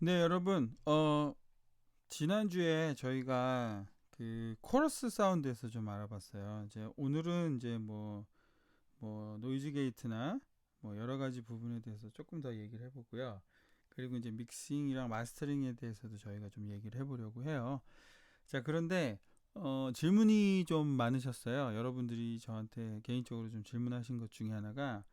네, 여러분, 지난주에 저희가 그 코러스 사운드에서 좀 알아봤어요. 이제 오늘은 이제 노이즈 게이트나 뭐 여러 가지 부분에 대해서 조금 더 얘기를 해보고요. 그리고 이제 믹싱이랑 마스터링에 대해서도 저희가 좀 얘기를 해보려고 해요. 자, 그런데, 질문이 좀 많으셨어요. 여러분들이 저한테 개인적으로 좀 질문하신 것 중에 하나가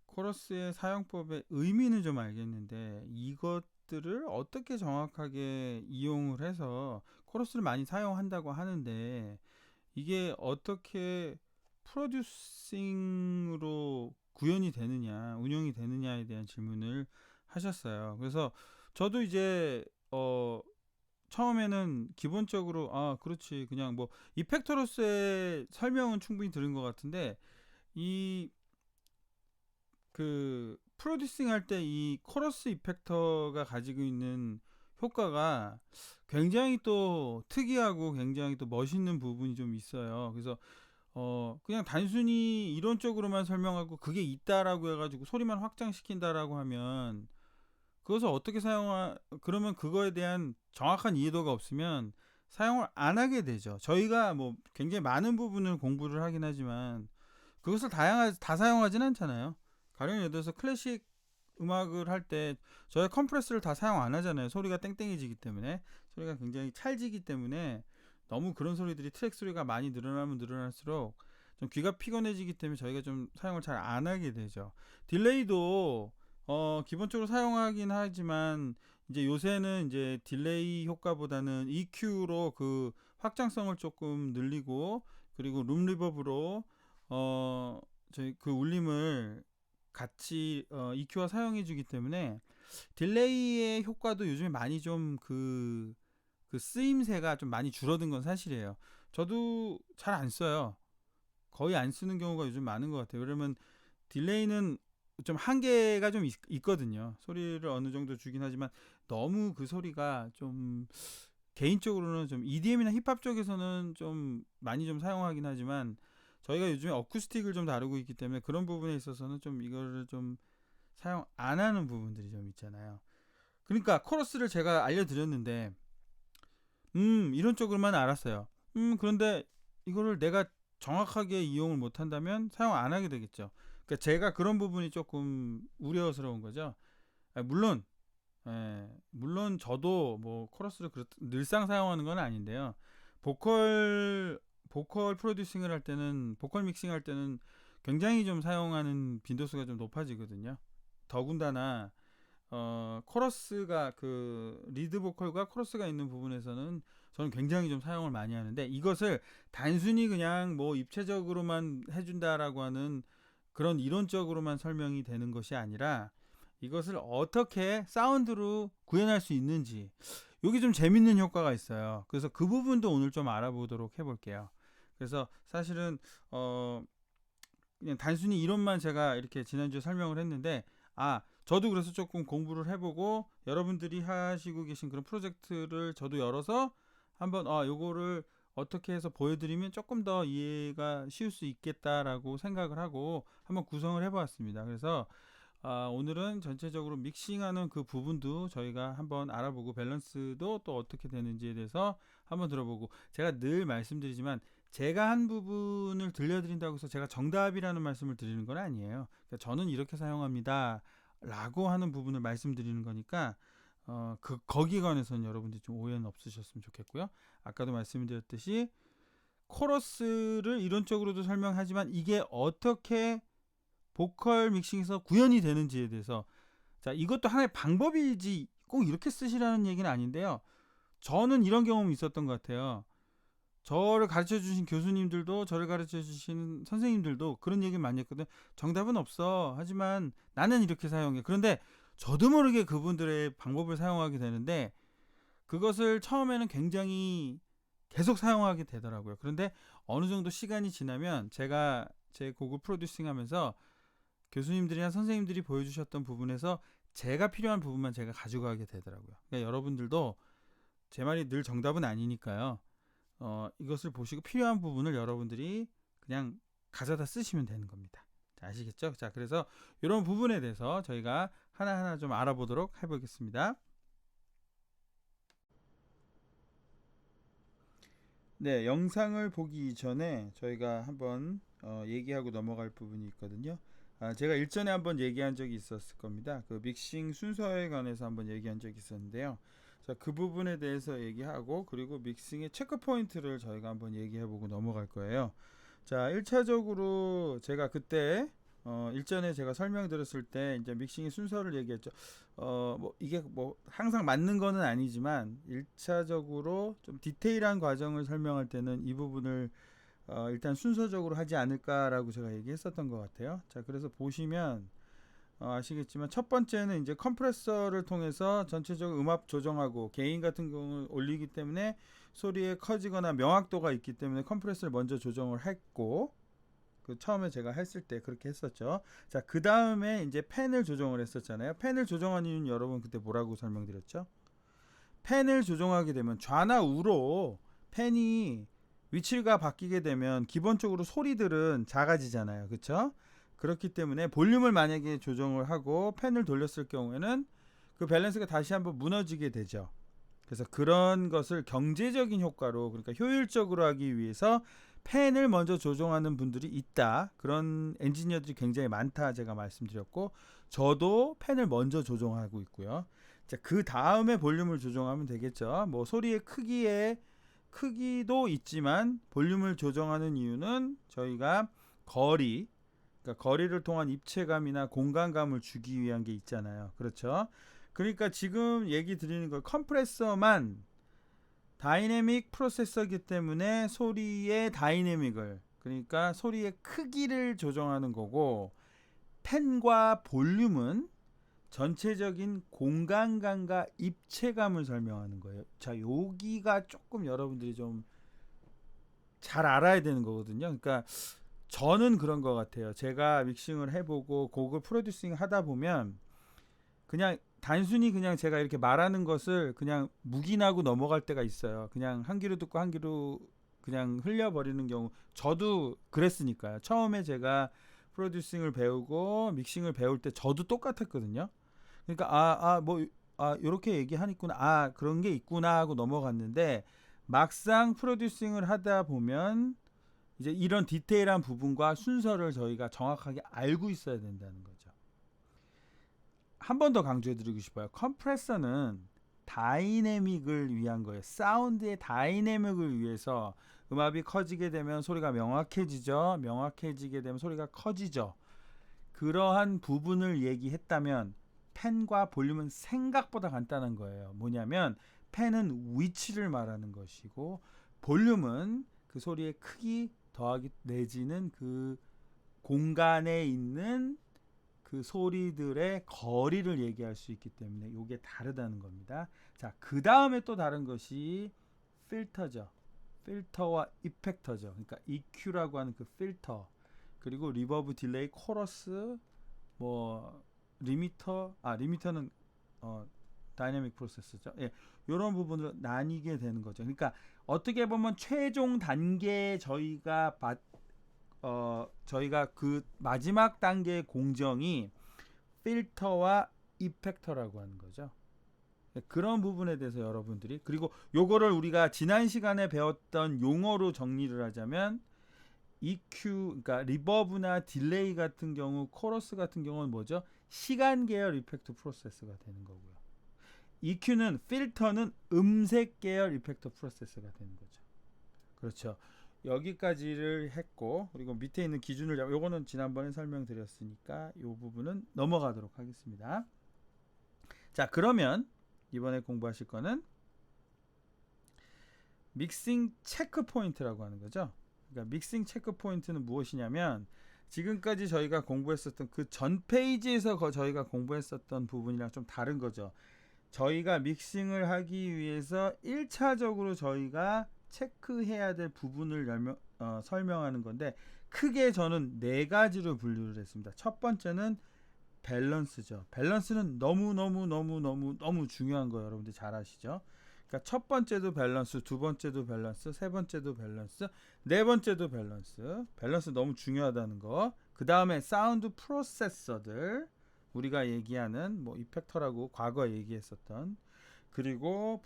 코러스의 사용법의 의미는 좀 알겠는데 이것들을 어떻게 정확하게 이용을 해서 코러스를 많이 사용한다고 하는데 이게 어떻게 프로듀싱으로 구현이 되느냐, 운영이 되느냐에 대한 질문을 하셨어요. 그래서 저도 이제 처음에는 기본적으로 그렇지, 그냥 뭐 이펙터로서의 설명은 충분히 들은 것 같은데 이 그 프로듀싱 할 때 이 코러스 이펙터가 가지고 있는 효과가 굉장히 또 특이하고 굉장히 또 멋있는 부분이 좀 있어요. 그래서 그냥 단순히 이론적으로만 설명하고 그게 있다라고 해가지고 소리만 확장시킨다라고 하면 그것을 어떻게 그러면 그거에 대한 정확한 이해도가 없으면 사용을 안 하게 되죠. 저희가 뭐 굉장히 많은 부분을 공부를 하긴 하지만 그것을 다 사용하진 않잖아요. 가령 예를 들어서 클래식 음악을 할 때 저희 컴프레스를 다 사용 안 하잖아요. 소리가 땡땡해지기 때문에, 소리가 굉장히 찰지기 때문에 너무 그런 소리들이 트랙 소리가 많이 늘어나면 늘어날수록 좀 귀가 피곤해지기 때문에 저희가 좀 사용을 잘 안 하게 되죠. 딜레이도 기본적으로 사용하긴 하지만 이제 요새는 이제 딜레이 효과보다는 EQ로 그 확장성을 조금 늘리고 그리고 룸 리버브로 어 저희 그 울림을 같이 EQ와 사용해 주기 때문에 딜레이의 효과도 요즘에 많이 좀 그 쓰임새가 좀 많이 줄어든 건 사실이에요. 저도 잘 안 써요. 거의 안 쓰는 경우가 요즘 많은 것 같아요. 왜냐면 딜레이는 좀 한계가 좀 있거든요. 소리를 어느 정도 주긴 하지만 너무 그 소리가 좀 개인적으로는 좀 EDM이나 힙합 쪽에서는 좀 많이 좀 사용하긴 하지만 저희가 요즘에 어쿠스틱을 좀 다루고 있기 때문에 그런 부분에 있어서는 좀 이거를 좀 사용 안 하는 부분들이 좀 있잖아요. 그러니까 코러스를 제가 알려드렸는데 이런 쪽으로만 알았어요. 그런데 이거를 내가 정확하게 이용을 못한다면 사용 안 하게 되겠죠. 그러니까 제가 그런 부분이 조금 우려스러운 거죠. 물론 물론 저도 뭐 코러스를 늘상 사용하는 건 아닌데요. 보컬 보컬 프로듀싱을 할 때는 보컬 믹싱 할 때는 굉장히 좀 사용하는 빈도수가 좀 높아지거든요. 더군다나 코러스가 그 리드 보컬과 코러스가 있는 부분에서는 저는 굉장히 좀 사용을 많이 하는데 이것을 단순히 그냥 뭐 입체적으로만 해준다라고 하는 그런 이론적으로만 설명이 되는 것이 아니라 이것을 어떻게 사운드로 구현할 수 있는지 여기 좀 재밌는 효과가 있어요. 그래서 그 부분도 오늘 좀 알아보도록 해볼게요. 그래서 사실은 그냥 단순히 이론만 제가 이렇게 지난주에 설명을 했는데 저도 그래서 조금 공부를 해보고 여러분들이 하시고 계신 그런 프로젝트를 저도 열어서 한번 요거를 어떻게 해서 보여드리면 조금 더 이해가 쉬울 수 있겠다라고 생각을 하고 한번 구성을 해보았습니다. 그래서 오늘은 전체적으로 믹싱하는 그 부분도 저희가 한번 알아보고 밸런스도 또 어떻게 되는지에 대해서 한번 들어보고 제가 늘 말씀드리지만 제가 한 부분을 들려드린다고 해서 제가 정답이라는 말씀을 드리는 건 아니에요. 그러니까 저는 이렇게 사용합니다 라고 하는 부분을 말씀드리는 거니까 거기에 관해서는 여러분들이 좀 오해는 없으셨으면 좋겠고요. 아까도 말씀드렸듯이 코러스를 이론적으로도 설명하지만 이게 어떻게 보컬 믹싱에서 구현이 되는지에 대해서 자 이것도 하나의 방법이지 꼭 이렇게 쓰시라는 얘기는 아닌데요. 저는 이런 경험이 있었던 것 같아요. 저를 가르쳐 주신 교수님들도 저를 가르쳐 주신 선생님들도 그런 얘기 많이 했거든. 정답은 없어. 하지만 나는 이렇게 사용해. 그런데 저도 모르게 그분들의 방법을 사용하게 되는데 그것을 처음에는 굉장히 계속 사용하게 되더라고요. 그런데 어느 정도 시간이 지나면 제가 제 곡을 프로듀싱 하면서 교수님들이나 선생님들이 보여주셨던 부분에서 제가 필요한 부분만 제가 가져가게 되더라고요. 그러니까 여러분들도 제 말이 늘 정답은 아니니까요. 이것을 보시고 필요한 부분을 여러분들이 그냥 가져다 쓰시면 되는 겁니다. 자, 아시겠죠? 자, 그래서 이런 부분에 대해서 저희가 하나하나 좀 알아보도록 해보겠습니다. 네, 영상을 보기 이전에 저희가 한번 얘기하고 넘어갈 부분이 있거든요. 제가 일전에 한번 얘기한 적이 있었을 겁니다. 그 믹싱 순서에 관해서 한번 얘기한 적이 있었는데요. 자, 그 부분에 대해서 얘기하고 그리고 믹싱의 체크 포인트를 저희가 한번 얘기해보고 넘어갈 거예요. 자, 1차적으로 제가 그때 일전에 제가 설명드렸을 때 이제 믹싱의 순서를 얘기했죠. 뭐 이게 뭐 항상 맞는 거는 아니지만 1차적으로 좀 디테일한 과정을 설명할 때는 이 부분을 일단 순서적으로 하지 않을까라고 제가 얘기했었던 것 같아요. 자, 그래서 보시면 아시겠지만 첫 번째는 이제 컴프레서를 통해서 전체적으로 음압 조정하고 게인 같은 경우는 올리기 때문에 소리의 커지거나 명확도가 있기 때문에 컴프레서를 먼저 조정을 했고 그 처음에 제가 했을 때 그렇게 했었죠. 자, 그 다음에 이제 팬을 조정을 했었잖아요. 팬을 조정한 이유는 여러분 그때 뭐라고 설명드렸죠? 팬을 조정하게 되면 좌나 우로 팬이 위치가 바뀌게 되면 기본적으로 소리들은 작아지잖아요. 그렇죠? 그렇기 때문에 볼륨을 만약에 조정을 하고 팬을 돌렸을 경우에는 그 밸런스가 다시 한번 무너지게 되죠. 그래서 그런 것을 경제적인 효과로, 그러니까 효율적으로 하기 위해서 팬을 먼저 조정하는 분들이 있다. 그런 엔지니어들이 굉장히 많다 제가 말씀드렸고, 저도 팬을 먼저 조정하고 있고요. 자, 그 다음에 볼륨을 조정하면 되겠죠. 뭐 소리의 크기도 있지만 볼륨을 조정하는 이유는 저희가 거리, 그러니까 거리를 통한 입체감이나 공간감을 주기 위한 게 있잖아요. 그렇죠? 그러니까 지금 얘기 드리는 거 컴프레서만 다이내믹 프로세서이기 때문에 소리의 다이내믹을, 그러니까 소리의 크기를 조정하는 거고, 팬과 볼륨은 전체적인 공간감과 입체감을 설명하는 거예요. 자, 여기가 조금 여러분들이 좀 잘 알아야 되는 거거든요. 그러니까 저는 그런 것 같아요. 제가 믹싱을 해보고 곡을 프로듀싱 하다 보면 그냥 단순히 그냥 제가 이렇게 말하는 것을 그냥 묵인하고 넘어갈 때가 있어요. 그냥 한 귀로 듣고 한 귀로 그냥 흘려버리는 경우. 저도 그랬으니까요. 처음에 제가 프로듀싱을 배우고 믹싱을 배울 때 저도 똑같았거든요. 그러니까 요렇게 얘기하니까 그런 게 있구나 하고 넘어갔는데, 막상 프로듀싱을 하다 보면 이제 이런 디테일한 부분과 순서를 저희가 정확하게 알고 있어야 된다는 거죠. 한 번 더 강조해드리고 싶어요. 컴프레서는 다이내믹을 위한 거예요. 사운드의 다이내믹을 위해서. 음압이 커지게 되면 소리가 명확해지죠. 명확해지게 되면 소리가 커지죠. 그러한 부분을 얘기했다면 팬과 볼륨은 생각보다 간단한 거예요. 뭐냐면 팬은 위치를 말하는 것이고, 볼륨은 그 소리의 크기 더하기 내지는 그 공간에 있는 그 소리들의 거리를 얘기할 수 있기 때문에 이게 다르다는 겁니다. 자, 그 다음에 또 다른 것이 필터죠. 필터와 이펙터죠. 그러니까 EQ라고 하는 그 필터, 그리고 리버브, 딜레이, 코러스, 뭐 리미터는 다이내믹 프로세스죠. 예, 이런 부분으로 나뉘게 되는 거죠. 그러니까 어떻게 보면 최종 단계 저희가 그 마지막 단계의 공정이 필터와 이펙터라고 하는 거죠. 그런 부분에 대해서 여러분들이, 그리고 요거를 우리가 지난 시간에 배웠던 용어로 정리를 하자면 EQ, 그러니까 리버브나 딜레이 같은 경우, 코러스 같은 경우는 뭐죠? 시간 계열 이펙트 프로세스가 되는 거고요. EQ는 필터는 음색 계열 이펙트 프로세스가 되는 거죠. 그렇죠. 여기까지를 했고, 그리고 밑에 있는 기준을 요거는 지난번에 설명드렸으니까 요 부분은 넘어가도록 하겠습니다. 자, 그러면 이번에 공부하실 거는 믹싱 체크 포인트라고 하는 거죠. 그러니까 믹싱 체크 포인트는 무엇이냐면 지금까지 저희가 공부했었던 그 전 페이지에서 저희가 공부했었던 부분이랑 좀 다른 거죠. 저희가 믹싱을 하기 위해서 1차적으로 저희가 체크해야 될 부분을 설명하는 건데, 크게 저는 네 가지로 분류를 했습니다. 첫 번째는 밸런스죠. 밸런스는 너무 중요한 거예요. 여러분들 잘 아시죠? 그러니까 첫 번째도 밸런스, 두 번째도 밸런스, 세 번째도 밸런스, 네 번째도 밸런스. 밸런스 너무 중요하다는 거. 그 다음에 사운드 프로세서들, 우리가 얘기하는 뭐 이펙터라고 과거에 얘기했었던, 그리고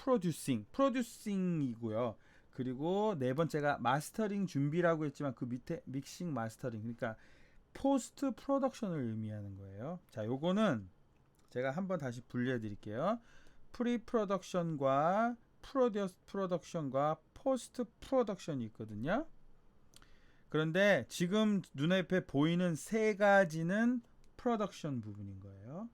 프로듀싱이고요. 그리고 네 번째가 마스터링 준비라고 했지만 그 밑에 믹싱 마스터링, 그러니까 포스트 프로덕션을 의미하는 거예요. 자, 요거는 제가 한번 다시 분리해 드릴게요. 프리 프로덕션과 프로덕션과 포스트 프로덕션이 있거든요. 그런데 지금 눈앞에 보이는 세 가지는 프로덕션 부분인 거예요.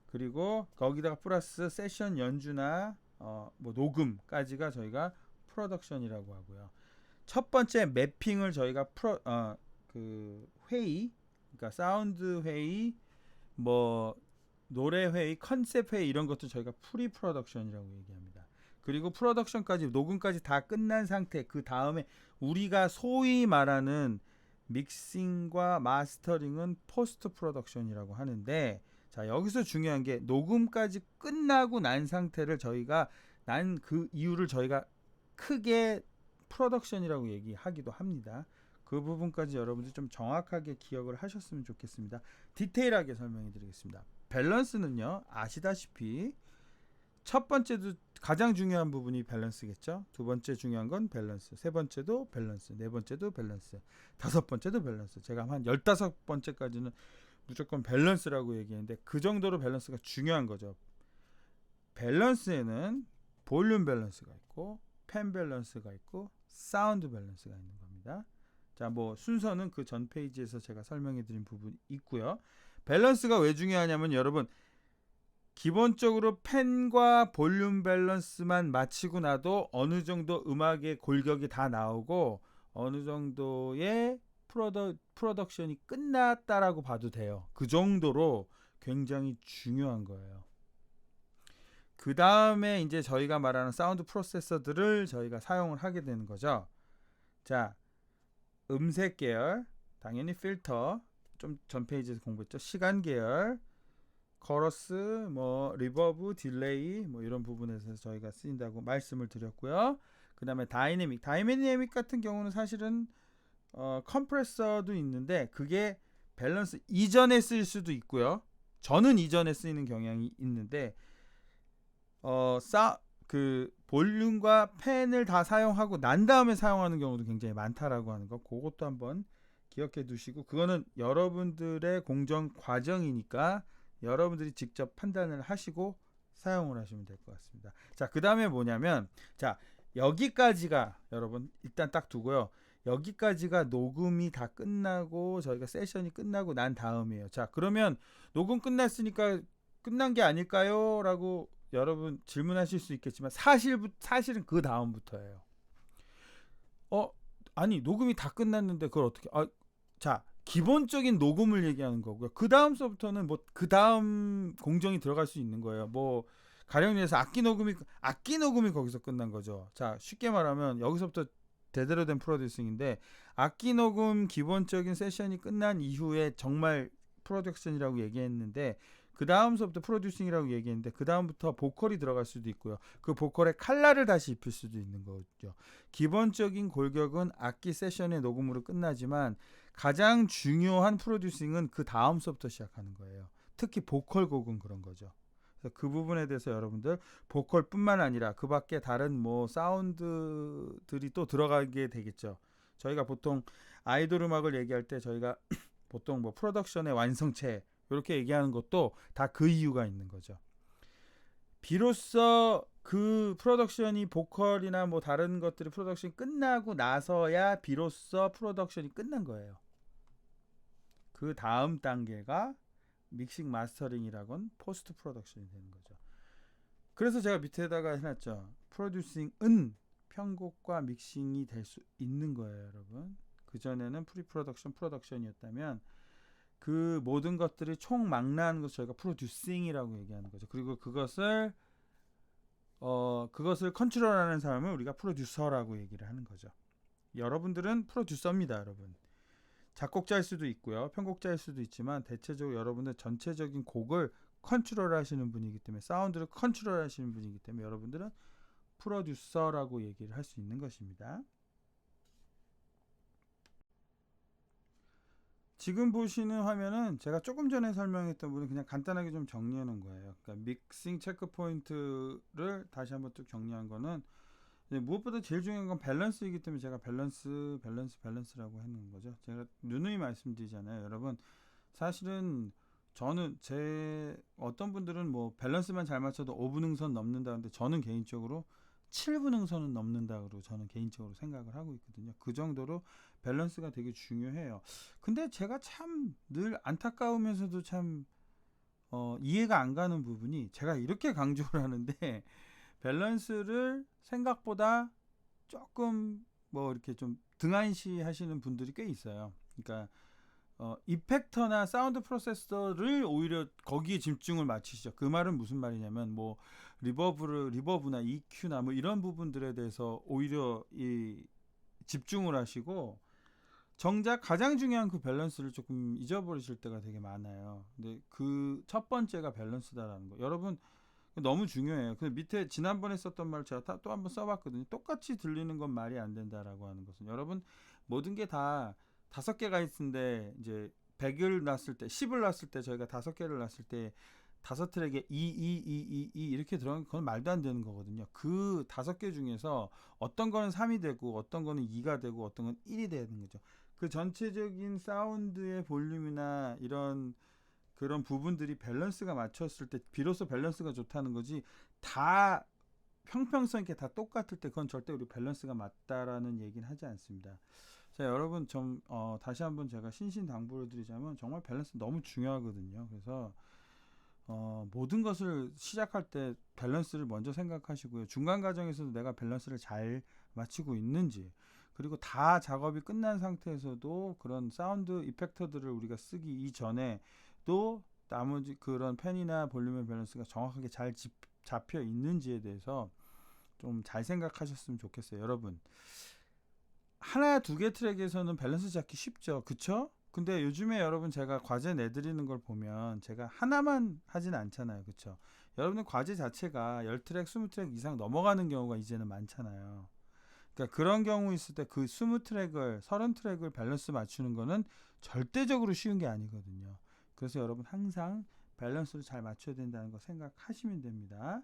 그리고 거기다가 플러스 세션 연주나 뭐 녹음까지가 저희가 프로덕션이라고 하고요. 첫 번째 매핑을 저희가 그 회의, 그러니까 사운드 회의, 뭐 노래 회의, 컨셉 회의 이런 것도 저희가 프리 프로덕션이라고 얘기합니다. 그리고 프로덕션까지 녹음까지 다 끝난 상태, 그 다음에 우리가 소위 말하는 믹싱과 마스터링은 포스트 프로덕션이라고 하는데, 자, 여기서 중요한 게 녹음까지 끝나고 난 상태를 저희가 난 그 이유를 저희가 크게 프로덕션이라고 얘기하기도 합니다. 그 부분까지 여러분들 좀 정확하게 기억을 하셨으면 좋겠습니다. 디테일하게 설명해 드리겠습니다. 밸런스는요, 아시다시피 첫 번째도 가장 중요한 부분이 밸런스겠죠. 두 번째 중요한 건 밸런스, 세 번째도 밸런스, 네 번째도 밸런스, 다섯 번째도 밸런스. 제가 한 15번째까지는 무조건 밸런스라고 얘기했는데 그 정도로 밸런스가 중요한 거죠. 밸런스에는 볼륨 밸런스가 있고 펜 밸런스가 있고 사운드 밸런스가 있는 겁니다. 자, 뭐 순서는 그 전 페이지에서 제가 설명해 드린 부분이 있고요. 밸런스가 왜 중요하냐면 여러분, 기본적으로 펜과 볼륨 밸런스만 맞추고 나도 어느 정도 음악의 골격이 다 나오고 어느 정도의 프로덕션이 끝났다라고 봐도 돼요. 그 정도로 굉장히 중요한 거예요. 그 다음에 이제 저희가 말하는 사운드 프로세서들을 저희가 사용을 하게 되는 거죠. 자, 음색 계열, 당연히 필터, 좀 전 페이지에서 공부했죠. 시간 계열, 코러스, 뭐 리버브, 딜레이, 뭐 이런 부분에서 저희가 쓰인다고 말씀을 드렸고요. 그 다음에 다이내믹 같은 경우는 사실은 컴프레서도 있는데 그게 밸런스 이전에 쓸 수도 있고요. 저는 이전에 쓰이는 경향이 있는데 그 볼륨과 펜을 다 사용하고 난 다음에 사용하는 경우도 굉장히 많다라고 하는 거, 그것도 한번 기억해 두시고, 그거는 여러분들의 공정 과정이니까 여러분들이 직접 판단을 하시고 사용을 하시면 될 것 같습니다. 자, 그 다음에 뭐냐면, 자, 여기까지가 여러분 일단 딱 두고요. 여기까지가 녹음이 다 끝나고 저희가 세션이 끝나고 난 다음이에요. 자, 그러면 녹음 끝났으니까 끝난 게 아닐까요? 라고 여러분 질문하실 수 있겠지만 사실은 그 다음부터예요. 아니 녹음이 다 끝났는데 그걸 어떻게 자, 기본적인 녹음을 얘기하는 거고요. 그 다음서부터는 뭐 그 다음 공정이 들어갈 수 있는 거예요. 뭐 가령 해서 악기 녹음이 거기서 끝난 거죠. 자, 쉽게 말하면 여기서부터 제대로 된 프로듀싱인데, 악기 녹음 기본적인 세션이 끝난 이후에 정말 프로덕션이라고 얘기했는데, 그 다음서부터 프로듀싱이라고 얘기했는데 그 다음부터 보컬이 들어갈 수도 있고요. 그 보컬에 칼라를 다시 입힐 수도 있는 거죠. 기본적인 골격은 악기 세션의 녹음으로 끝나지만 가장 중요한 프로듀싱은 그 다음서부터 시작하는 거예요. 특히 보컬 곡은 그런 거죠. 그래서 그 부분에 대해서 여러분들 보컬뿐만 아니라 그 밖에 다른 뭐 사운드들이 또 들어가게 되겠죠. 저희가 보통 아이돌 음악을 얘기할 때 저희가 보통 뭐 프로덕션의 완성체 이렇게 얘기하는 것도 다 그 이유가 있는 거죠. 비로소 그 프로덕션이 보컬이나 뭐 다른 것들이 프로덕션이 끝나고 나서야 비로소 프로덕션이 끝난 거예요. 그 다음 단계가 믹싱 마스터링이라곤 포스트 프로덕션이 되는 거죠. 그래서 제가 밑에다가 해놨죠. 프로듀싱은 편곡과 믹싱이 될 수 있는 거예요, 여러분. 그전에는 프리 프로덕션이었다면 그 모든 것들이 총망라하는 것을 저희가 프로듀싱이라고 얘기하는 거죠. 그리고 그것을 컨트롤하는 사람을 우리가 프로듀서라고 얘기를 하는 거죠. 여러분들은 프로듀서입니다, 여러분. 작곡자일 수도 있고요, 편곡자일 수도 있지만 대체적으로 여러분들 전체적인 곡을 컨트롤하시는 분이기 때문에, 사운드를 컨트롤하시는 분이기 때문에 여러분들은 프로듀서라고 얘기를 할 수 있는 것입니다. 지금 보시는 화면은 제가 조금 전에 설명했던 부분 그냥 간단하게 좀 정리해 놓은 거예요. 그러니까 믹싱 체크 포인트를 다시 한번 쭉 정리한 거는 근데 무엇보다 제일 중요한 건 밸런스이기 때문에 제가 밸런스라고 하는 거죠. 제가 누누이 말씀드리잖아요. 여러분, 사실은 저는 제 어떤 분들은 뭐 밸런스만 잘 맞춰도 5분 응선 넘는다는데 저는 개인적으로 7분 응선은 넘는다고 저는 개인적으로 생각을 하고 있거든요. 그 정도로 밸런스가 되게 중요해요. 근데 제가 참 늘 안타까우면서도 참 이해가 안 가는 부분이, 제가 이렇게 강조를 하는데 밸런스를 생각보다 조금 뭐 이렇게 좀 등한시 하시는 분들이 꽤 있어요. 그러니까 이펙터나 사운드 프로세서를 오히려 거기에 집중을 맞추시죠. 그 말은 무슨 말이냐면 뭐 리버브나 EQ나 뭐 이런 부분들에 대해서 오히려 이 집중을 하시고 정작 가장 중요한 그 밸런스를 조금 잊어버리실 때가 되게 많아요. 근데 그 첫 번째가 밸런스다라는 거. 여러분, 너무 중요해요. 그 밑에 지난번에 썼던 말 제가 또 한번 써봤거든요. 똑같이 들리는 건 말이 안 된다라고 하는 것은, 여러분, 모든 게 다 5개가 있는데 이제 100을 놨을 때, 10을 놨을 때, 저희가 5개를 놨을 때 5트랙에 2 이렇게 들어가면 그건 말도 안 되는 거거든요. 그 5개 중에서 어떤 거는 3이 되고 어떤 거는 2가 되고 어떤 건 1이 되는 거죠. 그 전체적인 사운드의 볼륨이나 이런 그런 부분들이 밸런스가 맞췄을 때 비로소 밸런스가 좋다는 거지, 다 평평성 있게 다 똑같을 때 그건 절대 우리 밸런스가 맞다라는 얘기는 하지 않습니다. 자, 여러분, 좀 다시 한번 제가 신신당부를 드리자면 정말 밸런스 너무 중요하거든요. 그래서 모든 것을 시작할 때 밸런스를 먼저 생각하시고요. 중간 과정에서도 내가 밸런스를 잘 맞추고 있는지, 그리고 다 작업이 끝난 상태에서도 그런 사운드 이펙터들을 우리가 쓰기 이전에 또 나머지 그런 펜이나 볼륨의 밸런스가 정확하게 잘 잡혀 있는지에 대해서 좀 잘 생각하셨으면 좋겠어요. 여러분, 하나 두 개 트랙에서는 밸런스 잡기 쉽죠, 그쵸? 근데 요즘에 여러분, 제가 과제 내드리는 걸 보면 제가 하나만 하진 않잖아요, 그쵸? 여러분들 과제 자체가 10트랙 20트랙 이상 넘어가는 경우가 이제는 많잖아요. 그러니까 그런 경우 있을 때 그 20트랙을 30트랙을 밸런스 맞추는 거는 절대적으로 쉬운 게 아니거든요. 그래서 여러분, 항상 밸런스를 잘 맞춰야 된다는 거 생각하시면 됩니다.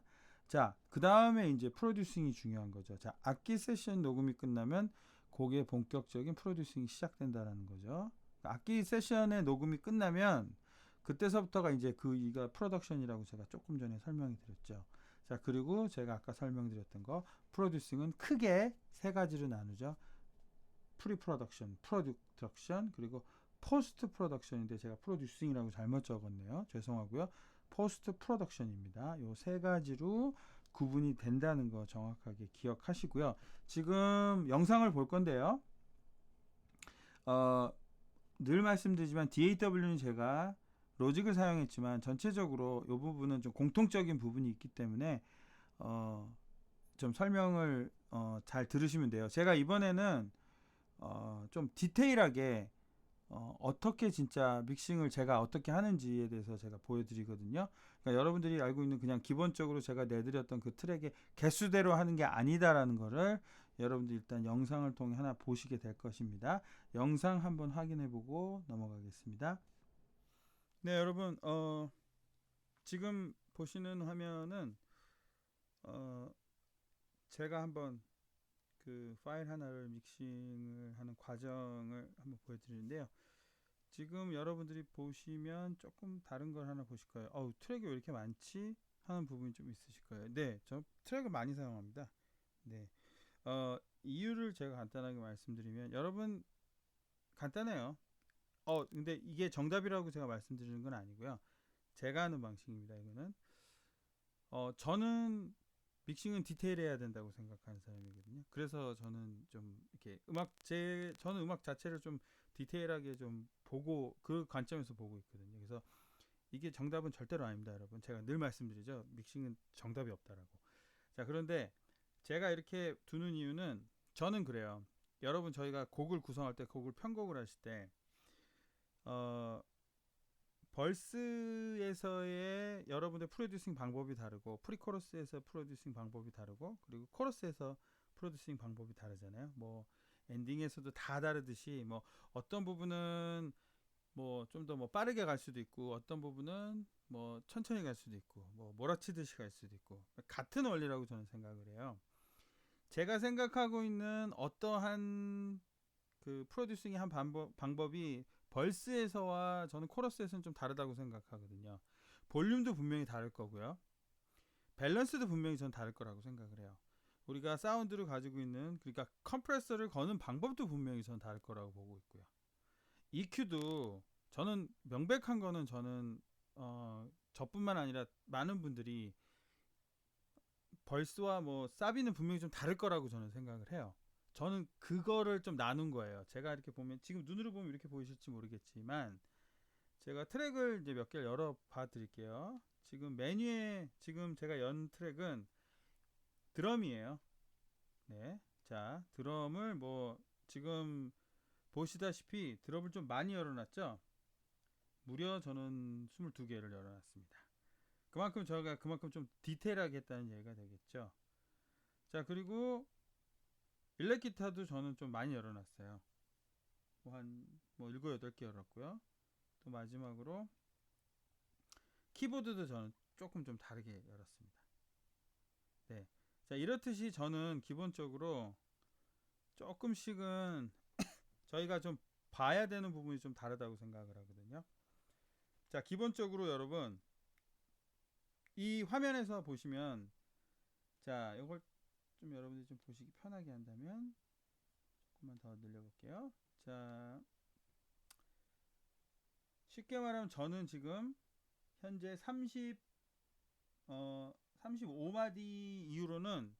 자, 그 다음에 이제 프로듀싱이 중요한 거죠. 자, 악기 세션 녹음이 끝나면 곡의 본격적인 프로듀싱이 시작된다라는 거죠. 악기 세션의 녹음이 끝나면 그때서부터가 이제 이가 프로덕션이라고 제가 조금 전에 설명이 드렸죠. 자, 그리고 제가 아까 설명드렸던 거, 프로듀싱은 크게 세 가지로 나누죠. 프리 프로덕션, 프로덕션, 그리고 포스트 프로덕션인데 제가 프로듀싱이라고 잘못 적었네요. 죄송하고요. 포스트 프로덕션입니다. 요 세 가지로 구분이 된다는 거 정확하게 기억하시고요. 지금 영상을 볼 건데요. 늘 말씀드리지만 DAW는 제가 로직을 사용했지만 전체적으로 이 부분은 좀 공통적인 부분이 있기 때문에 좀 설명을 잘 들으시면 돼요. 제가 이번에는 좀 디테일하게 어떻게 진짜 믹싱을 제가 어떻게 하는지에 대해서 제가 보여드리거든요. 그러니까 여러분들이 알고 있는 그냥 기본적으로 제가 내드렸던 그 트랙의 개수대로 하는 게 아니다라는 거를 여러분들 일단 영상을 통해 하나 보시게 될 것입니다. 영상 한번 확인해보고 넘어가겠습니다. 네, 여러분, 지금 보시는 화면은 제가 한번 그 파일 하나를 믹싱을 하는 과정을 한번 보여드리는데요. 지금 여러분들이 보시면 조금 다른 걸 하나 보실 거예요. 트랙이 왜 이렇게 많지? 하는 부분이 좀 있으실 거예요. 네, 저 트랙을 많이 사용합니다. 네, 이유를 제가 간단하게 말씀드리면, 여러분, 간단해요. 근데 이게 정답이라고 제가 말씀드리는 건 아니고요. 제가 하는 방식입니다. 이거는 저는 믹싱은 디테일해야 된다고 생각하는 사람이거든요. 그래서 저는 좀 이렇게 저는 음악 자체를 좀 디테일하게 좀 보고 그 관점에서 보고 있거든요. 그래서 이게 정답은 절대로 아닙니다, 여러분. 제가 늘 말씀드리죠. 믹싱은 정답이 없다라고. 자, 그런데 제가 이렇게 두는 이유는, 저는 그래요. 여러분, 저희가 곡을 구성할 때, 곡을 편곡을 하실 때 벌스에서의 여러분의 프로듀싱 방법이 다르고, 프리코러스에서 프로듀싱 방법이 다르고, 그리고 코러스에서 프로듀싱 방법이 다르잖아요. 뭐 엔딩에서도 다 다르듯이, 뭐 어떤 부분은 뭐 좀 더 뭐 빠르게 갈 수도 있고, 어떤 부분은 뭐 천천히 갈 수도 있고, 뭐 몰아치듯이 갈 수도 있고, 같은 원리라고 저는 생각을 해요. 제가 생각하고 있는 어떠한 그 프로듀싱의 한 방법이 벌스에서와 저는 코러스에서는 좀 다르다고 생각하거든요. 볼륨도 분명히 다를 거고요. 밸런스도 분명히 전 다를 거라고 생각을 해요. 우리가 사운드를 가지고 있는, 그러니까 컴프레서를 거는 방법도 분명히 전 다를 거라고 보고 있고요. EQ도 저는 명백한 거는 저는 저뿐만 아니라 많은 분들이 벌스와 뭐 사비는 분명히 좀 다를 거라고 저는 생각을 해요. 저는 그거를 좀 나눈 거예요. 제가 이렇게 보면 지금 눈으로 보면 이렇게 보이실지 모르겠지만 제가 트랙을 이제 몇 개를 열어 봐 드릴게요. 지금 메뉴에 지금 제가 연 트랙은 드럼이에요. 네. 자, 드럼을 뭐 지금 보시다시피 드럼을 좀 많이 열어놨죠. 무려 저는 22개를 열어놨습니다. 그만큼 저희가 그만큼 좀 디테일하게 했다는 얘기가 되겠죠. 자, 그리고 일렉 기타도 저는 좀 많이 열어놨어요. 뭐 7, 8개 열었고요. 또 마지막으로 키보드도 저는 조금 좀 다르게 열었습니다. 네. 자, 이렇듯이 저는 기본적으로 조금씩은 저희가 좀 봐야 되는 부분이 좀 다르다고 생각을 하거든요. 자, 기본적으로 여러분 이 화면에서 보시면, 자, 이걸 좀 여러분들이 좀 보시기 편하게 한다면 조금만 더 늘려볼게요. 자, 쉽게 말하면 저는 지금 현재 35마디 이후로는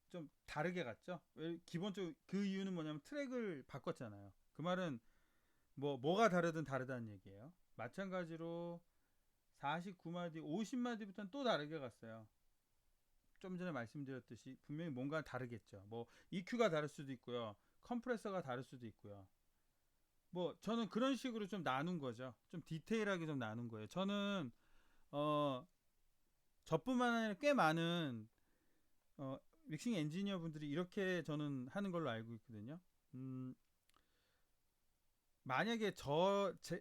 좀 다르게 갔죠. 기본적으로 그 이유는 뭐냐면 트랙을 바꿨잖아요. 그 말은 뭐가 다르든 다르다는 얘기예요. 마찬가지로 49마디, 50마디부터는 또 다르게 갔어요. 좀 전에 말씀드렸듯이 분명히 뭔가 다르겠죠. 뭐 EQ가 다를 수도 있고요. 컴프레서가 다를 수도 있고요. 뭐 저는 그런 식으로 좀 나눈 거죠. 좀 디테일하게 좀 나눈 거예요. 저는 어 저뿐만 아니라 꽤 많은 믹싱 엔지니어 분들이 이렇게 저는 하는 걸로 알고 있거든요. 만약에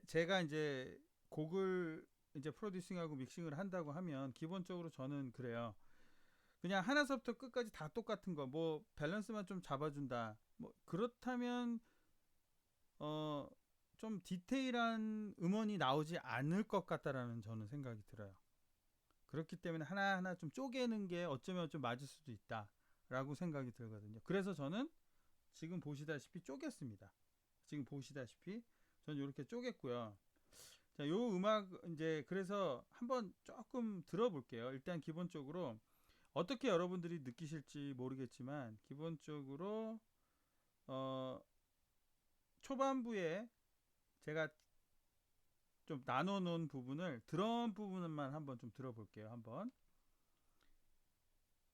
제가 이제 곡을 이제 프로듀싱하고 믹싱을 한다고 하면 기본적으로 저는 그래요. 그냥 하나서부터 끝까지 다 똑같은 거, 뭐 밸런스만 좀 잡아준다. 뭐 그렇다면 좀 디테일한 음원이 나오지 않을 것 같다라는 저는 생각이 들어요. 그렇기 때문에 하나하나 좀 쪼개는 게 어쩌면 좀 맞을 수도 있다라고 생각이 들거든요. 그래서 저는 지금 보시다시피 쪼갰습니다. 지금 보시다시피 저는 이렇게 쪼갰고요. 자, 요 음악 이제 그래서 한번 조금 들어볼게요. 일단 기본적으로 어떻게 여러분들이 느끼실지 모르겠지만 기본적으로 초반부에 제가 좀 나눠 놓은 부분을 드럼 부분만 한번 좀 들어볼게요. 한번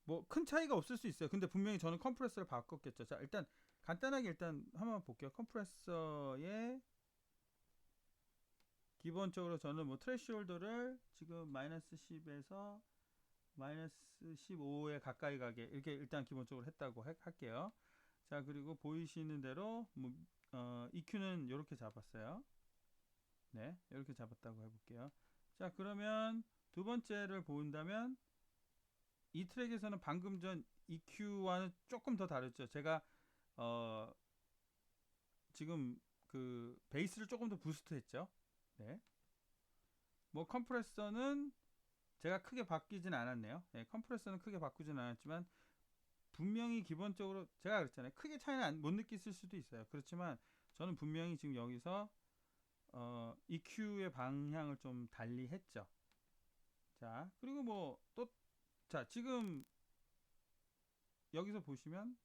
뭐 큰 차이가 없을 수 있어요. 근데 분명히 저는 컴프레서를 바꿨겠죠. 자, 일단 간단하게 일단 한번 볼게요. 컴프레서의 기본적으로 저는 뭐 트래시홀더를 지금 마이너스 10에서 마이너스 15에 가까이 가게 이렇게 일단 기본적으로 했다고 할게요. 자, 그리고 보이시는 대로 뭐 EQ는 이렇게 잡았어요. 네, 이렇게 잡았다고 해볼게요. 자, 그러면 두 번째를 본다면 이 트랙에서는 방금 전 EQ와는 조금 더 다르죠. 제가 어, 지금 그 베이스를 조금 더 부스트했죠. 네, 뭐 컴프레서는 제가 크게 바뀌진 않았네요. 네, 컴프레서는 크게 바꾸진 않았지만 분명히 기본적으로 제가 그랬잖아요. 크게 차이는 못 느끼실 수도 있어요. 그렇지만 저는 분명히 지금 여기서 EQ의 방향을 좀 달리 했죠. 자, 그리고 뭐 또 자, 지금 여기서 보시면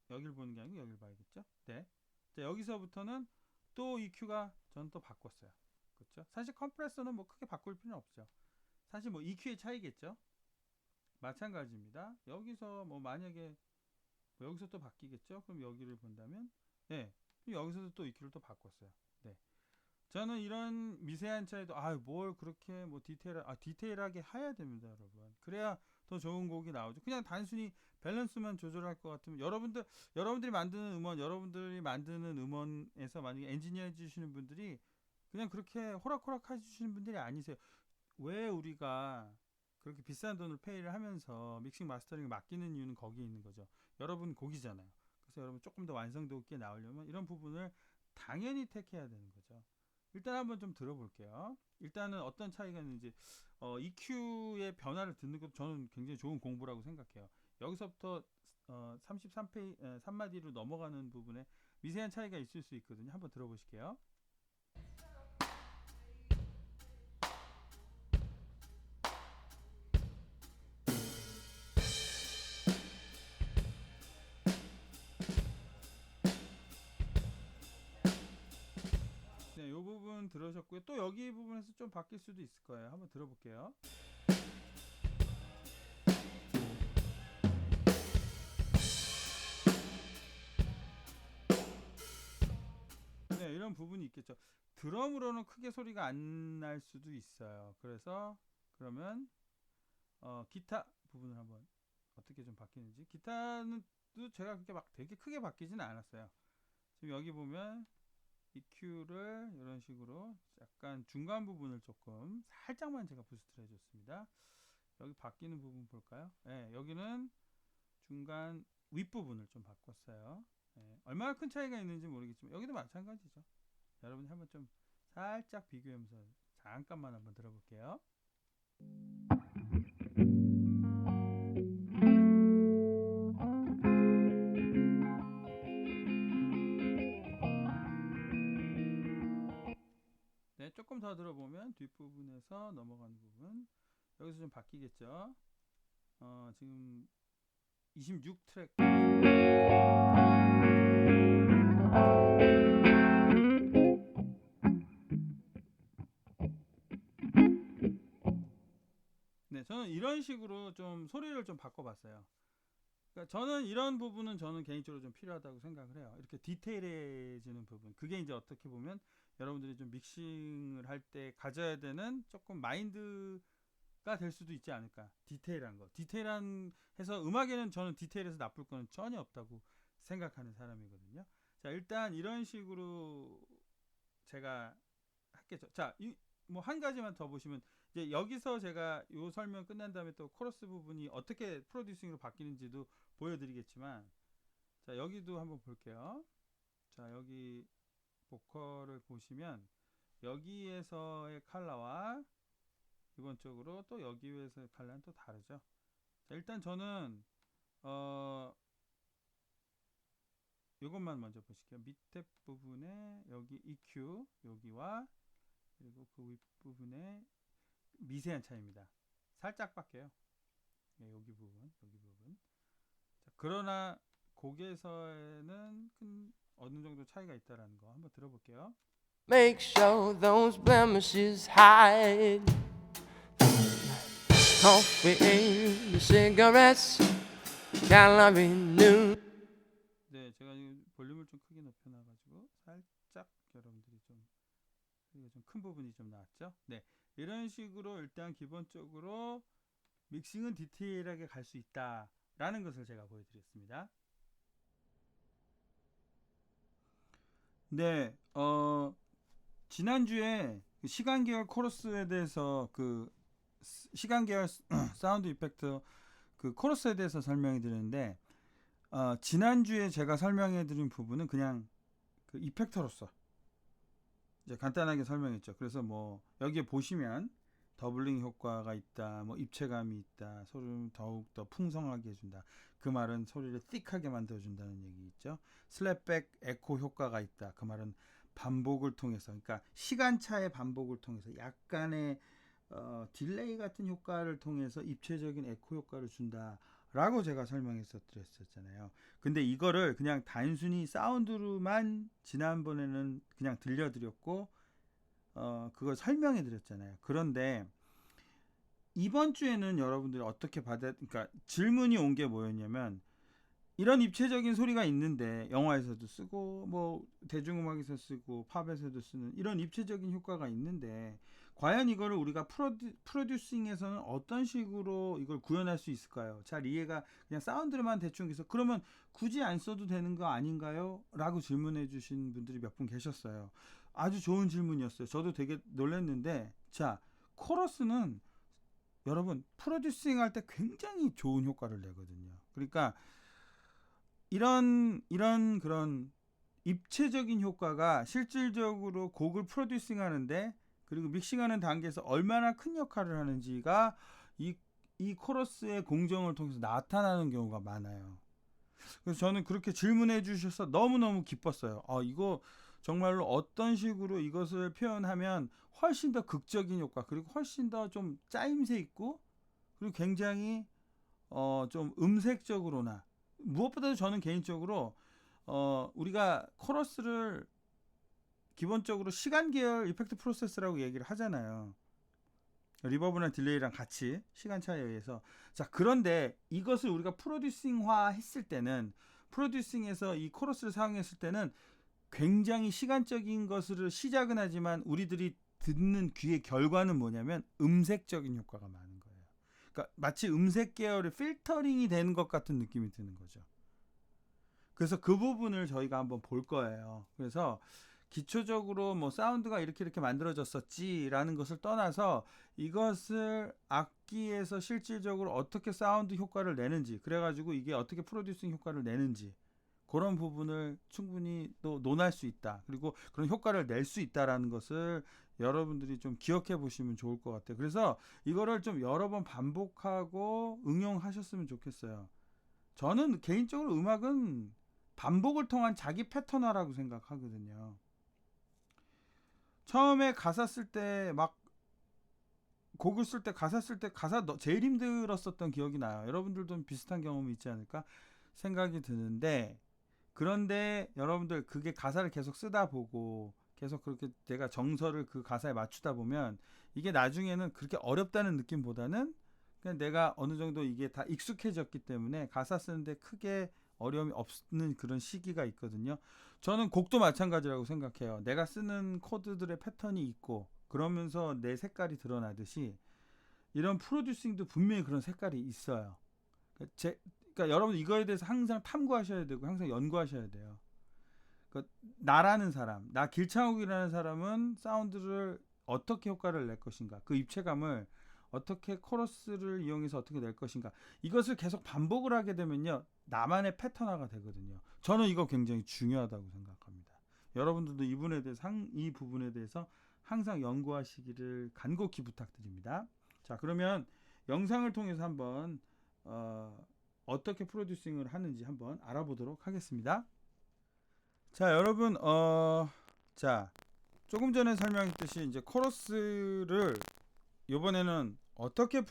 여기를 보는 게 아니고 여기를 봐야겠죠. 네. 자, 여기서부터는 또 EQ가 저는 또 바꿨어요. 그렇죠? 사실 컴프레서는 뭐 크게 바꿀 필요는 없죠. 사실 뭐 EQ의 차이겠죠. 마찬가지입니다. 여기서 뭐 만약에 뭐 여기서 또 바뀌겠죠. 그럼 여기를 본다면 네. 여기서도 또 EQ를 또 바꿨어요. 네. 저는 이런 미세한 차이도 뭘 그렇게 뭐 디테일하게 해야 됩니다, 여러분. 그래야 더 좋은 곡이 나오죠. 그냥 단순히 밸런스만 조절할 것 같으면 여러분들이 만드는 음원에서 만약에 엔지니어 해주시는 분들이 그냥 그렇게 호락호락 해주시는 분들이 아니세요. 왜 우리가 그렇게 비싼 돈을 페이를 하면서 믹싱 마스터링을 맡기는 이유는 거기에 있는 거죠. 여러분 곡이잖아요. 그래서 여러분 조금 더 완성도 있게 나오려면 이런 부분을 당연히 택해야 되는 거죠. 일단 한번 좀 들어볼게요. 일단은 어떤 차이가 있는지 EQ의 변화를 듣는 것도 저는 굉장히 좋은 공부라고 생각해요. 여기서부터 33페이 3마디로 넘어가는 부분에 미세한 차이가 있을 수 있거든요. 한번 들어보실게요. 네, 이 부분 들으셨고요. 또 여기 부분에서 좀 바뀔 수도 있을 거예요. 한번 들어볼게요. 네, 이런 부분이 있겠죠. 드럼으로는 크게 소리가 안 날 수도 있어요. 그래서 그러면 기타 부분을 한번 어떻게 좀 바뀌는지. 기타는 또 제가 그렇게 막 되게 크게 바뀌지는 않았어요. 지금 여기 보면 EQ를 이런 식으로 약간 중간 부분을 조금 살짝만 제가 부스트를 해줬습니다. 여기 바뀌는 부분 볼까요? 네, 여기는 중간 윗부분을 좀 바꿨어요. 네, 얼마나 큰 차이가 있는지 모르겠지만 여기도 마찬가지죠. 여러분이 한번 좀 살짝 비교하면서 잠깐만 한번 들어볼게요. 네, 조금 더 들어보면 뒷부분에서 넘어가는 부분 여기서 좀 바뀌겠죠. 지금 26트랙. 네, 저는 이런 식으로 좀 소리를 좀 바꿔봤어요. 그러니까 저는 이런 부분은 저는 개인적으로 좀 필요하다고 생각을 해요. 이렇게 디테일해지는 부분. 그게 이제 어떻게 보면 여러분들이 좀 믹싱을 할 때 가져야 되는 조금 마인드가 될 수도 있지 않을까. 디테일한 거. 디테일한 해서 음악에는 저는 디테일해서 나쁠 거는 전혀 없다고 생각하는 사람이거든요. 자, 일단 이런 식으로 제가 했겠죠. 자, 뭐 한 가지만 더 보시면 이제 여기서 제가 요 설명 끝난 다음에 또 코러스 부분이 어떻게 프로듀싱으로 바뀌는지도 보여드리겠지만, 자, 여기도 한번 볼게요. 자, 여기 보컬을 보시면 여기에서의 컬러와 기본적으로 또 여기에서의 컬러는 또 다르죠. 자, 일단 저는 이것만 먼저 보실게요. 밑에 부분에 여기 EQ 여기와 그리고 그 윗부분에 미세한 차이입니다. 살짝 바뀌어요. 네, 여기 부분, 여기 부분. 자, 그러나 곡에서는 큰 어느 정도 차이가 있다라는 거 한번 들어볼게요. Make sure those blemishes hide. Coffee, cigarettes, calorie new. 네, 제가 볼륨을 좀 크게 높여놔가지고 살짝 여러분들이 좀 큰 부분이 좀 나왔죠. 네, 이런 식으로 일단 기본적으로 믹싱은 디테일하게 갈 수 있다라는 것을 제가 보여드렸습니다. 네, 지난주에 시간 계열 코러스에 대해서 시간 계열 사운드 이펙트 그 코러스에 대해서 설명해 드렸는데 지난주에 제가 설명해 드린 부분은 그냥 그 이펙터로서 이제 간단하게 설명했죠. 그래서 뭐 여기에 보시면 더블링 효과가 있다, 뭐 입체감이 있다, 소리를 더욱 더 풍성하게 해준다. 그 말은 소리를 띡하게 만들어준다는 얘기 있죠. 슬랩백 에코 효과가 있다. 그 말은 반복을 통해서, 그러니까 시간차의 반복을 통해서 약간의 딜레이 같은 효과를 통해서 입체적인 에코 효과를 준다. 라고 제가 설명해서 드렸었잖아요. 근데 이거를 그냥 단순히 사운드로만 지난번에는 그냥 들려드렸고 그걸 설명해 드렸잖아요. 그런데 이번 주에는 여러분들이 어떻게 그러니까 질문이 온 게 뭐였냐면 이런 입체적인 소리가 있는데 영화에서도 쓰고 뭐 대중음악에서 쓰고 팝에서도 쓰는 이런 입체적인 효과가 있는데 과연 이거를 우리가 프로듀싱에서는 어떤 식으로 이걸 구현할 수 있을까요? 잘 이해가 그냥 사운드로만 대충 해서 그러면 굳이 안 써도 되는 거 아닌가요? 라고 질문해 주신 분들이 몇 분 계셨어요. 아주 좋은 질문이었어요. 저도 되게 놀랐는데 자 코러스는 여러분 프로듀싱 할 때 굉장히 좋은 효과를 내거든요. 그러니까 이런 그런 입체적인 효과가 실질적으로 곡을 프로듀싱 하는데 그리고 믹싱하는 단계에서 얼마나 큰 역할을 하는지가 이 코러스의 공정을 통해서 나타나는 경우가 많아요. 그래서 저는 그렇게 질문해 주셔서 너무너무 기뻤어요. 이거 정말로 어떤 식으로 이것을 표현하면 훨씬 더 극적인 효과 그리고 훨씬 더 좀 짜임새 있고 그리고 굉장히 좀 음색적으로나 무엇보다도 저는 개인적으로 우리가 코러스를 기본적으로 시간 계열 이펙트 프로세스라고 얘기를 하잖아요. 리버브나 딜레이랑 같이 시간 차이에 의해서. 자, 그런데 이것을 우리가 프로듀싱화 했을 때는 프로듀싱에서 이 코러스를 사용했을 때는 굉장히 시간적인 것으로 시작은 하지만 우리들이 듣는 귀의 결과는 뭐냐면 음색적인 효과가 많은 거예요. 그러니까 마치 음색 계열의 필터링이 되는 것 같은 느낌이 드는 거죠. 그래서 그 부분을 저희가 한번 볼 거예요. 그래서 기초적으로 뭐 사운드가 이렇게 만들어졌었지라는 것을 떠나서 이것을 악기에서 실질적으로 어떻게 사운드 효과를 내는지 그래가지고 이게 어떻게 프로듀싱 효과를 내는지 그런 부분을 충분히 또 논할 수 있다. 그리고 그런 효과를 낼 수 있다라는 것을 여러분들이 좀 기억해 보시면 좋을 것 같아요. 그래서 이거를 좀 여러 번 반복하고 응용하셨으면 좋겠어요. 저는 개인적으로 음악은 반복을 통한 자기 패턴화라고 생각하거든요. 처음에 가사 쓸 때 막 곡을 쓸 때 가사 제일 힘들었었던 기억이 나요. 여러분들도 비슷한 경험이 있지 않을까 생각이 드는데 그런데 여러분들 그게 가사를 계속 쓰다 보고 계속 그렇게 내가 정서를 그 가사에 맞추다 보면 이게 나중에는 그렇게 어렵다는 느낌보다는 그냥 내가 어느 정도 이게 다 익숙해졌기 때문에 가사 쓰는데 크게 어려움이 없는 그런 시기가 있거든요. 저는 곡도 마찬가지라고 생각해요. 내가 쓰는 코드들의 패턴이 있고 그러면서 내 색깔이 드러나듯이 이런 프로듀싱도 분명히 그런 색깔이 있어요. 그러니까 여러분 이거에 대해서 항상 탐구하셔야 되고 항상 연구하셔야 돼요. 그러니까 나라는 사람, 나 길창욱이라는 사람은 사운드를 어떻게 효과를 낼 것인가, 그 입체감을 어떻게 코러스를 이용해서 어떻게 낼 것인가, 이것을 계속 반복을 하게 되면요 나만의 패턴화가 되거든요. 저는 이거 굉장히 중요하다고 생각합니다. 여러분들도 이 부분에 대해서 항상 연구하시기를 간곡히 부탁드립니다. 자, 그러면 영상을 통해서 한번 어떻게 프로듀싱을 하는지 한번 알아보도록 하겠습니다. 자, 여러분 자, 조금 전에 설명했듯이 이제 코러스를 이번에는 어떻게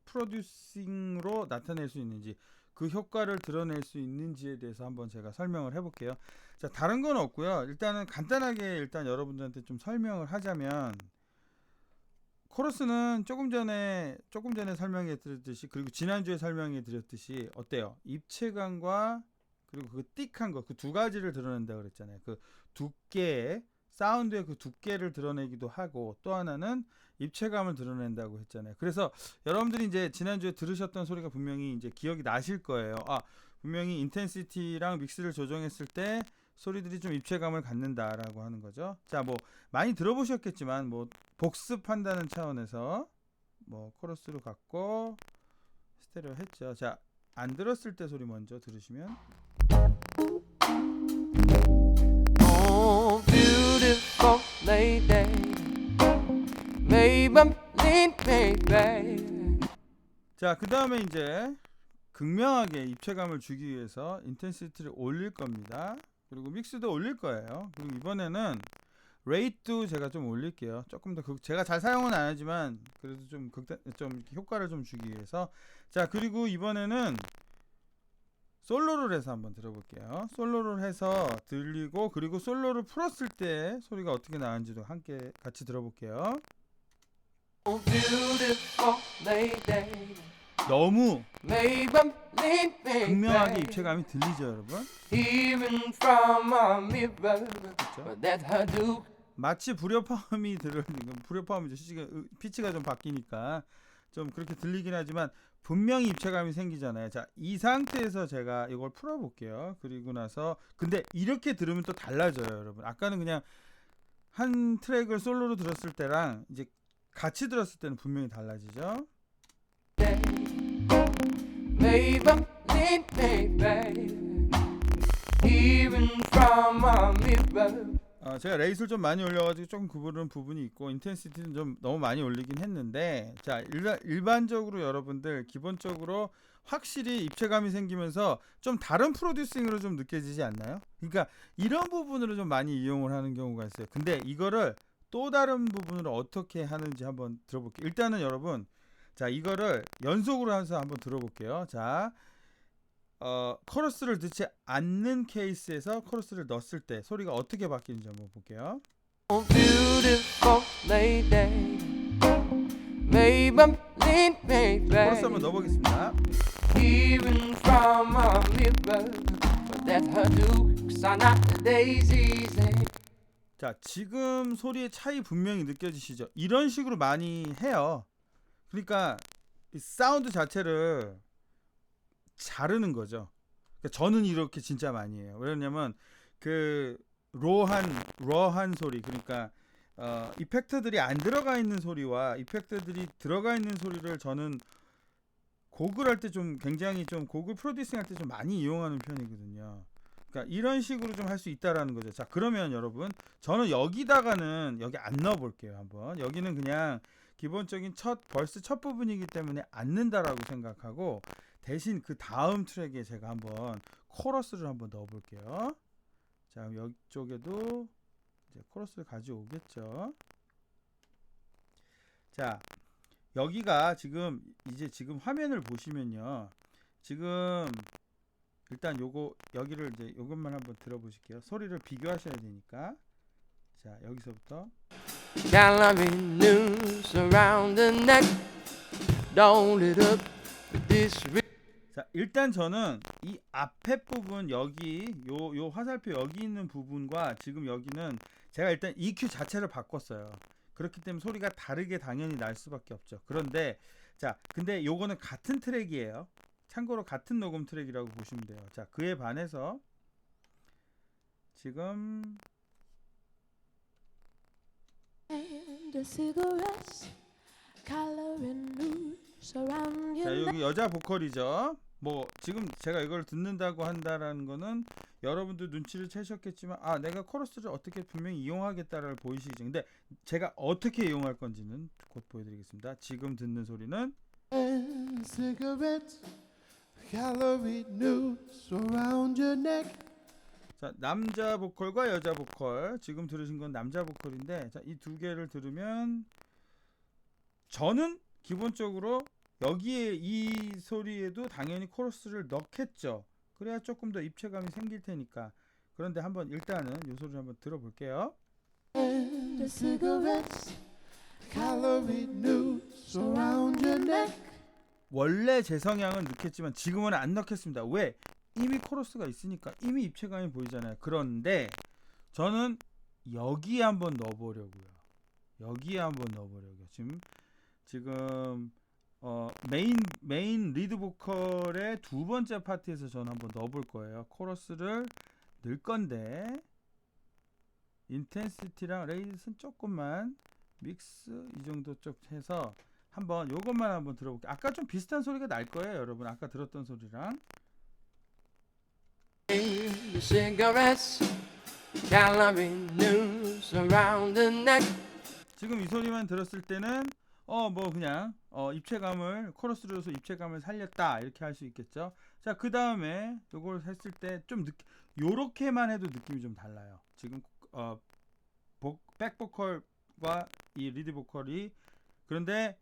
프로듀싱으로 나타낼 수 있는지 그 효과를 드러낼 수 있는지에 대해서 한번 제가 설명을 해볼게요. 자, 다른 건 없고요. 일단은 간단하게 일단 여러분들한테 좀 설명을 하자면 코러스는 조금 전에 설명해 드렸듯이 그리고 지난주에 설명해 드렸듯이 어때요? 입체감과 그리고 그 띡한 거 그 두 가지를 드러낸다 그랬잖아요. 그 두께 사운드의 그 두께를 드러내기도 하고 또 하나는 입체감을 드러낸다고 했잖아요. 그래서 여러분들이 이제 지난주에 들으셨던 소리가 분명히 이제 기억이 나실 거예요. 분명히 인텐시티랑 믹스를 조정했을 때 소리들이 좀 입체감을 갖는다라고 하는 거죠. 자, 뭐 많이 들어보셨겠지만 뭐 복습한다는 차원에서 뭐 코러스로 갖고 스테레오 했죠. 자, 안 들었을 때 소리 먼저 들으시면 Oh, beautiful lady, Maybelline, baby. 자, 그 다음에 이제 극명하게 입체감을 주기 위해서 인텐시티를 올릴 겁니다. 그리고 믹스도 올릴 거예요. 그리고 이번에는 레이트도 제가 좀 올릴게요. 조금 더 제가 잘 사용은 안 하지만 그래도 좀 이렇게 효과를 좀 주기 위해서. 자, 그리고 이번에는 솔로를 해서 한번 들어볼게요. 솔로를 해서 들리고 그리고 솔로를 풀었을 때 소리가 어떻게 나는지도 함께 같이 들어볼게요. Oh, beautiful lady, 너무 Maybelline, 극명하게 baby. 입체감이 들리죠, 여러분? Even from a mirror, 그렇죠? that I do. 마치 불협화음이 들어있는 불협화음이죠. 피치가 좀 바뀌니까 좀 그렇게 들리긴 하지만 분명히 입체감이 생기잖아요. 자, 이 상태에서 제가 이걸 풀어볼게요. 그리고 나서 근데 이렇게 들으면 또 달라져요, 여러분. 아까는 그냥 한 트랙을 솔로로 들었을 때랑 이제 같이 들었을 때는 분명히 달라지죠. Maybelline, baby. Hearing from a mirror. 제가 레이스를 좀 많이 올려가지고 조금 구부르는 부분이 있고 인텐시티는 좀 너무 많이 올리긴 했는데, 자 일반적으로 여러분들 기본적으로 확실히 입체감이 생기면서 좀 다른 프로듀싱으로 좀 느껴지지 않나요? 그러니까 이런 부분으로 좀 많이 이용을 하는 경우가 있어요. 근데 이거를 또 다른 부분으로 어떻게 하는지 한번 들어볼게요. 일단은 여러분, 자 이거를 연속으로 해서 한번 들어볼게요. 자 코러스를 듣지 않는 케이스에서 코러스를 넣었을 때 소리가 어떻게 바뀌는지 한번 볼게요. Oh, beautiful lady. Maybelline, 코러스 한번 baby. 넣어보겠습니다. Hearing from a mirror. That her looks are not daisies. 자 지금 소리의 차이 분명히 느껴지시죠? 이런 식으로 많이 해요. 그러니까 이 사운드 자체를 자르는 거죠. 그러니까 저는 이렇게 진짜 많이 해요. 왜냐면 그 러한 소리, 그러니까 이펙터들이 안 들어가 있는 소리와 이펙터들이 들어가 있는 소리를 저는 곡을 할 때 좀 굉장히 좀 곡을 프로듀싱 할 때 좀 많이 이용하는 편이거든요. 그러니까 이런 식으로 좀 할 수 있다라는 거죠. 자 그러면 여러분, 저는 여기다가는 여기 안 넣어 볼게요. 한번 여기는 그냥 기본적인 벌스 첫 부분이기 때문에 안 넣는다라고 생각하고, 대신 그 다음 트랙에 제가 한번 코러스를 한번 넣어 볼게요. 자 이쪽에도 이제 코러스를 가져오겠죠. 자 여기가 지금 지금 화면을 보시면요, 지금 일단 요거 여기를 이제 요것만 한번 들어보실게요. 소리를 비교하셔야 되니까. 자 여기서부터 Gallery news around the neck. Don't it up with this. 자 일단 저는 이 앞에 부분, 여기 요 화살표 여기 있는 부분과 지금 여기는 제가 일단 EQ 자체를 바꿨어요. 그렇기 때문에 소리가 다르게 당연히 날 수밖에 없죠. 그런데 자 근데 요거는 같은 트랙이에요. 참고로 같은 녹음 트랙이라고 보시면 돼요. 자 그에 반해서 지금 The cigarettes, coloring news around 자 your 여기 여자 보컬이죠. 뭐 지금 제가 이걸 듣는다고 한다라는 거는 여러분들 눈치를 채셨겠지만, 아 내가 코러스를 어떻게 분명히 이용하겠다를 보이시죠. 근데 제가 어떻게 이용할 건지는 곧 보여드리겠습니다. 지금 듣는 소리는 And cigarettes, calorie news around your neck. 자 남자 보컬과 여자 보컬, 지금 들으신 건 남자 보컬인데, 자 이 두 개를 들으면 저는 기본적으로 여기에 이 소리에도 당연히 코러스를 넣겠죠. 그래야 조금 더 입체감이 생길 테니까. 그런데 한번 일단은 이 소리를 한번 들어볼게요. And the cigarettes, calorie news around your neck. 원래 제 성향은 넣겠지만 지금은 안 넣겠습니다. 왜? 이미 코러스가 있으니까 이미 입체감이 보이잖아요. 그런데 저는 여기에 한번 넣어보려고요. 여기에 한번 넣어보려고요. 지금 메인 리드 보컬의 두 번째 파트에서 저는 한번 넣어볼 거예요. 코러스를 넣을 건데 인텐시티랑 레이스는 조금만 믹스 이 정도 쪽 해서 한번 요것만 한번 들어볼게요. 아까 좀 비슷한 소리가 날 거예요, 여러분. 아까 들었던 소리랑. The cigarettes, calorie news around the neck. 지금 이 소리만 들었을 때는 뭐 그냥 입체감을 코러스로 해서 입체감을 살렸다 이렇게 할 수 있겠죠. 자 그 다음에 요걸 했을 때 좀 요렇게만 해도 느낌이 좀 달라요. 지금 백보컬과 이 리드 보컬이, 그런데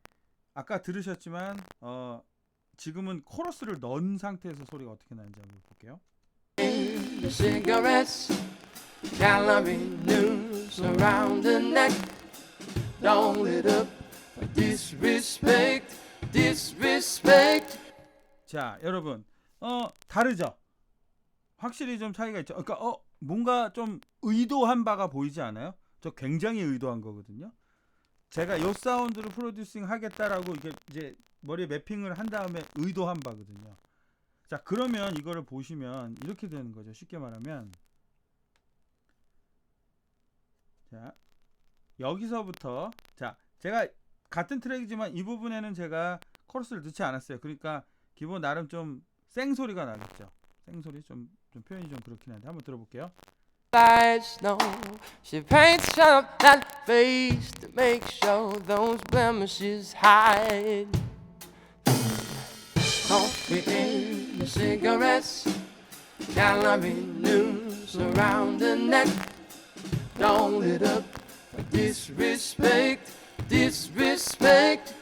아까 들으셨지만 지금은 코러스를 넣은 상태에서 소리가 어떻게 나는지 한번 볼게요. The cigarettes, calorie news around the neck. Don't it up with disrespect, disrespect. 자 여러분 다르죠? 확실히 좀 차이가 있죠. 그러니까 뭔가 좀 의도한 바가 보이지 않아요? 저 굉장히 의도한 거거든요. 제가 요 사운드를 프로듀싱 하겠다라고 이제 머리에 매핑을 한 다음에 의도한 바거든요. 자 그러면 이거를 보시면 이렇게 되는 거죠. 쉽게 말하면 자 여기서부터 자 제가 같은 트랙이지만 이 부분에는 제가 코러스를 넣지 않았어요. 그러니까 기본 나름 좀 생소리가 나겠죠. 생소리 좀 표현이 좀 그렇긴 한데 한번 들어볼게요. Lights no, she paints up that face to make sure those blemishes hide. Coffee in the cigarettes, gallery news around the neck. Don't it up, disrespect, disrespect.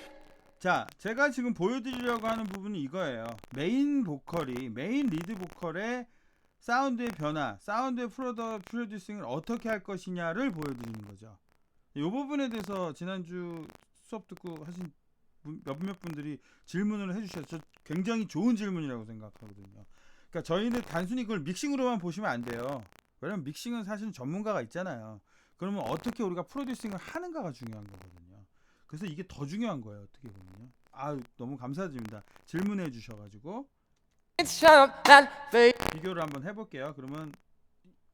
자, 제가 지금 보여드리려고 하는 부분이 이거예요. 메인 리드 보컬의 사운드의 변화, 사운드의 프로듀싱을 어떻게 할 것이냐를 보여드리는 거죠. 이 부분에 대해서 지난주 수업 듣고 하신 몇몇 분들이 질문을 해주셨죠. 굉장히 좋은 질문이라고 생각하거든요. 그러니까 저희는 단순히 그걸 믹싱으로만 보시면 안 돼요. 왜냐면 믹싱은 사실 전문가가 있잖아요. 그러면 어떻게 우리가 프로듀싱을 하는가가 중요한 거거든요. 그래서 이게 더 중요한 거예요. 어떻게 보면요. 너무 감사드립니다. 질문해 주셔가지고 비교를 한번 해볼게요. 그러면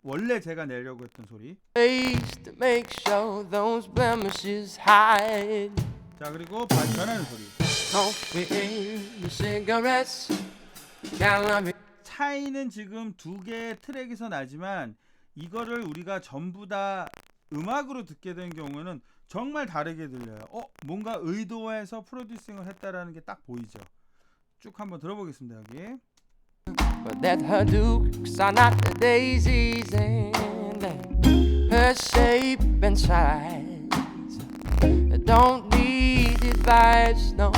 원래 제가 내려고 했던 소리. Face to make sure those blemishes hide. 자, 그리고 변하는 소리. Coffee in the cigarettes, gallery. 차이는 지금 두 개의 트랙에서 나지만 이거를 우리가 전부 다 음악으로 듣게 된 경우에는 정말 다르게 들려요. 뭔가 의도해서 프로듀싱을 했다라는 게 딱 보이죠. 쭉 한번 들어보겠습니다. 여기. But that her dukes are not the daisies and that her shape and size don't need advice, no.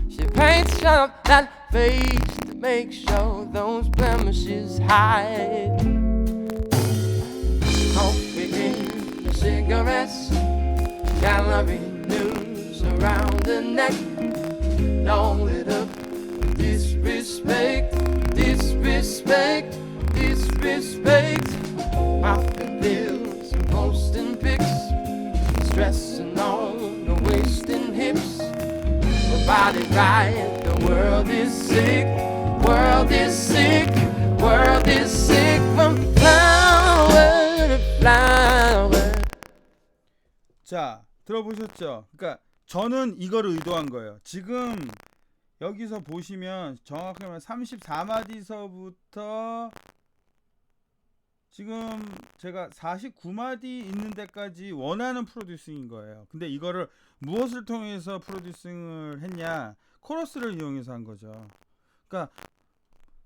She paints up that face to make sure those blemishes hide. Coffee in the cigarettes, gallery news around the neck. Don't it up, disrespect, disrespect, disrespect. Popping pills and posting pics, stressing on the wasting hips. Her body right, the world is sick, world is sick, world is sick. From flower to flower. 자, 들어보셨죠? 그러니까 저는 이걸 의도한 거예요. 지금 여기서 보시면 정확히 말하면 34마디서부터 지금 제가 49마디 있는 데까지 원하는 프로듀싱인 거예요. 근데 이거를 무엇을 통해서 프로듀싱을 했냐? 코러스를 이용해서 한 거죠. 그러니까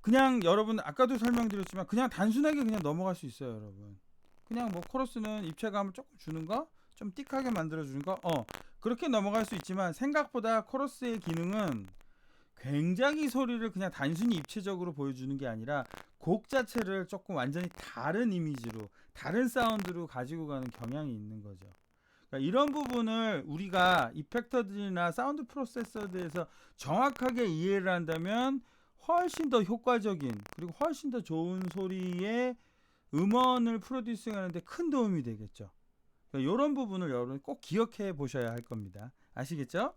그냥 여러분 아까도 설명드렸지만 그냥 단순하게 그냥 넘어갈 수 있어요, 여러분. 그냥 뭐 코러스는 입체감을 조금 주는 거, 좀 띡하게 만들어 주는 거, 그렇게 넘어갈 수 있지만 생각보다 코러스의 기능은 굉장히 소리를 그냥 단순히 입체적으로 보여주는 게 아니라 곡 자체를 조금 완전히 다른 이미지로, 다른 사운드로 가지고 가는 경향이 있는 거죠. 그러니까 이런 부분을 우리가 이펙터들이나 사운드 프로세서에 대해서 정확하게 이해를 한다면 훨씬 더 효과적인 그리고 훨씬 더 좋은 소리의 음원을 프로듀싱 하는데 큰 도움이 되겠죠. 그러니까 이런 부분을 여러분 꼭 기억해 보셔야 할 겁니다. 아시겠죠?